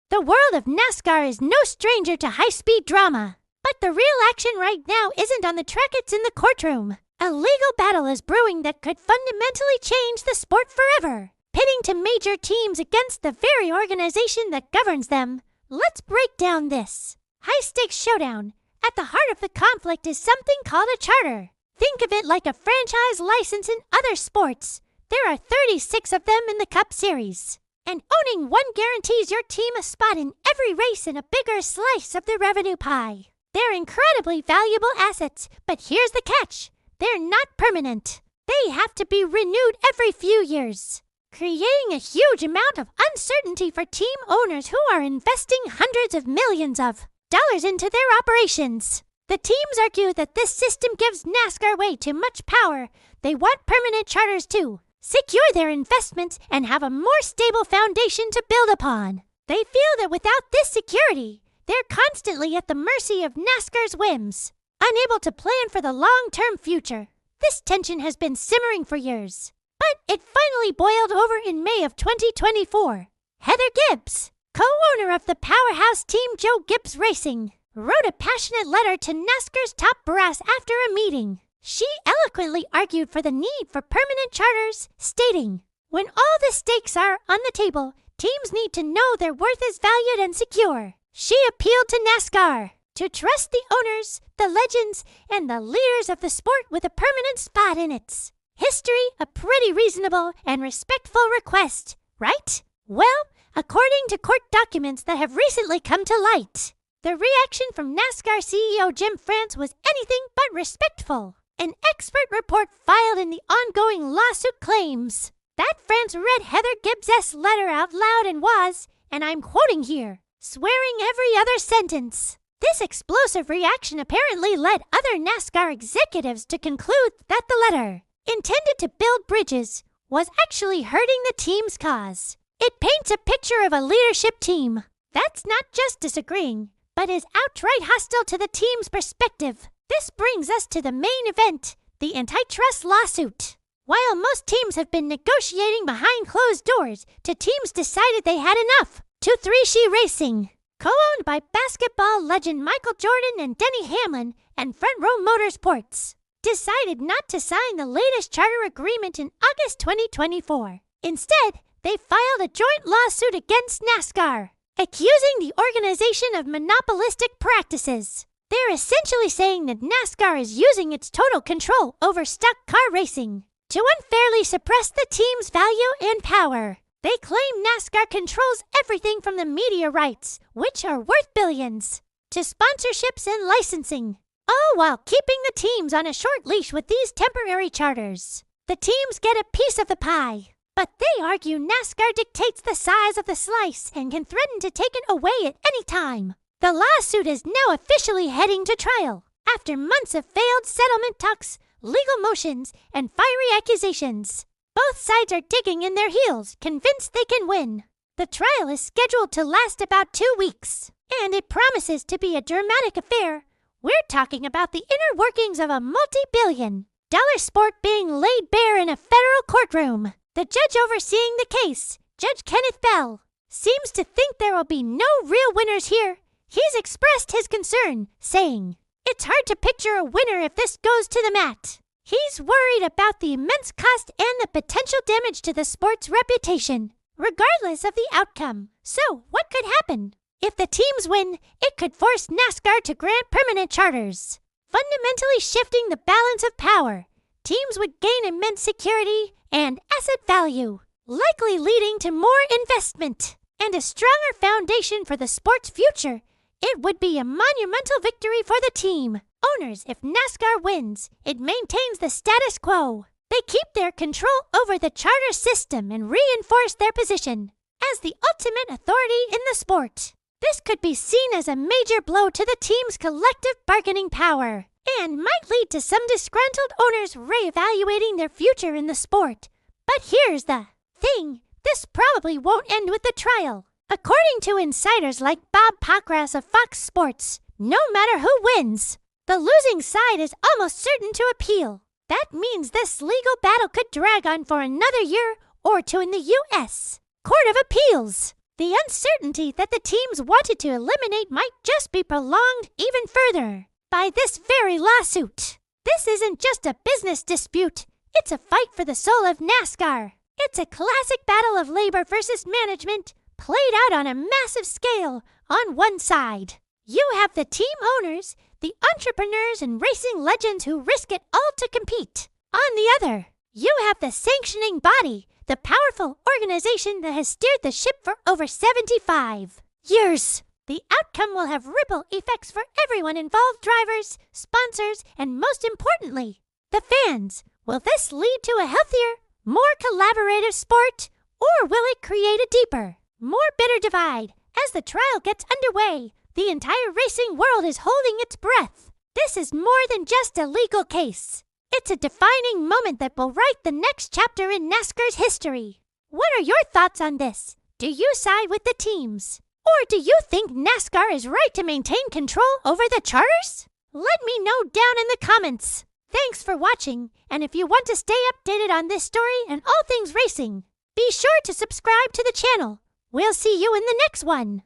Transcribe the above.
The world of NASCAR is no stranger to high-speed drama. But the real action right now isn't on the track, it's in the courtroom. A legal battle is brewing that could fundamentally change the sport forever, pitting two major teams against the very organization that governs them. Let's break down this high-stakes showdown. At the heart of the conflict is something called a charter. Think of it like a franchise license in other sports. There are 36 of them in the Cup Series. And owning one guarantees your team a spot in every race and a bigger slice of the revenue pie. They're incredibly valuable assets, but here's the catch. They're not permanent. They have to be renewed every few years, creating a huge amount of uncertainty for team owners who are investing hundreds of millions of dollars into their operations. The teams argue that this system gives NASCAR way too much power. They want permanent charters to secure their investments and have a more stable foundation to build upon. They feel that without this security, they're constantly at the mercy of NASCAR's whims, unable to plan for the long-term future. This tension has been simmering for years, but it finally boiled over in May of 2024. Heather Gibbs, co-owner of the powerhouse team Joe Gibbs Racing, wrote a passionate letter to NASCAR's top brass after a meeting. She eloquently argued for the need for permanent charters, stating, "When all the stakes are on the table, teams need to know their worth is valued and secure." She appealed to NASCAR to trust the owners, the legends, and the leaders of the sport with a permanent spot in its history. A pretty reasonable and respectful request, right? Well, according to court documents that have recently come to light, the reaction from NASCAR CEO Jim France was anything but respectful. An expert report filed in the ongoing lawsuit claims that France read Heather Gibbs' letter out loud and was, and I'm quoting here, swearing every other sentence. This explosive reaction apparently led other NASCAR executives to conclude that the letter, intended to build bridges, was actually hurting the team's cause. It paints a picture of a leadership team that's not just disagreeing, but is outright hostile to the team's perspective. This brings us to the main event, the antitrust lawsuit. While most teams have been negotiating behind closed doors, two teams decided they had enough. 23She Racing, co-owned by basketball legend Michael Jordan and Denny Hamlin, and Front Row Motorsports, decided not to sign the latest charter agreement in August 2024. Instead, they filed a joint lawsuit against NASCAR, accusing the organization of monopolistic practices. They're essentially saying that NASCAR is using its total control over stock car racing to unfairly suppress the team's value and power. They claim NASCAR controls everything from the media rights, which are worth billions, to sponsorships and licensing, all while keeping the teams on a short leash with these temporary charters. The teams get a piece of the pie, but they argue NASCAR dictates the size of the slice and can threaten to take it away at any time. The lawsuit is now officially heading to trial after months of failed settlement talks, legal motions, and fiery accusations. Both sides are digging in their heels, convinced they can win. The trial is scheduled to last about 2 weeks, and it promises to be a dramatic affair. We're talking about the inner workings of a multi-billion-dollar sport being laid bare in a federal courtroom. The judge overseeing the case, Judge Kenneth Bell, seems to think there will be no real winners here. He's expressed his concern, saying, "It's hard to picture a winner if this goes to the mat." He's worried about the immense cost and the potential damage to the sport's reputation, regardless of the outcome. So, what could happen? If the teams win, it could force NASCAR to grant permanent charters, fundamentally shifting the balance of power. Teams would gain immense security and asset value, likely leading to more investment and a stronger foundation for the sport's future. It would be a monumental victory for the team owners if NASCAR wins. It maintains the status quo. They keep their control over the charter system and reinforce their position as the ultimate authority in the sport. This could be seen as a major blow to the team's collective bargaining power and might lead to some disgruntled owners reevaluating their future in the sport. But here's the thing. This probably won't end with the trial. According to insiders like Bob Pockrass of Fox Sports, no matter who wins, the losing side is almost certain to appeal. That means this legal battle could drag on for another year or two in the U.S. Court of Appeals. The uncertainty that the teams wanted to eliminate might just be prolonged even further by this very lawsuit. This isn't just a business dispute. It's a fight for the soul of NASCAR. It's a classic battle of labor versus management played out on a massive scale on one side. You have the team owners, the entrepreneurs and racing legends who risk it all to compete. On the other, you have the sanctioning body, the powerful organization that has steered the ship for over 75 years. The outcome will have ripple effects for everyone involved: drivers, sponsors, and most importantly, the fans. Will this lead to a healthier, more collaborative sport, or will it create a deeper, more bitter divide? As the trial gets underway, the entire racing world is holding its breath. This is more than just a legal case. It's a defining moment that will write the next chapter in NASCAR's history. What are your thoughts on this? Do you side with the teams? Or do you think NASCAR is right to maintain control over the charters? Let me know down in the comments. Thanks for watching, and if you want to stay updated on this story and all things racing, be sure to subscribe to the channel. We'll see you in the next one.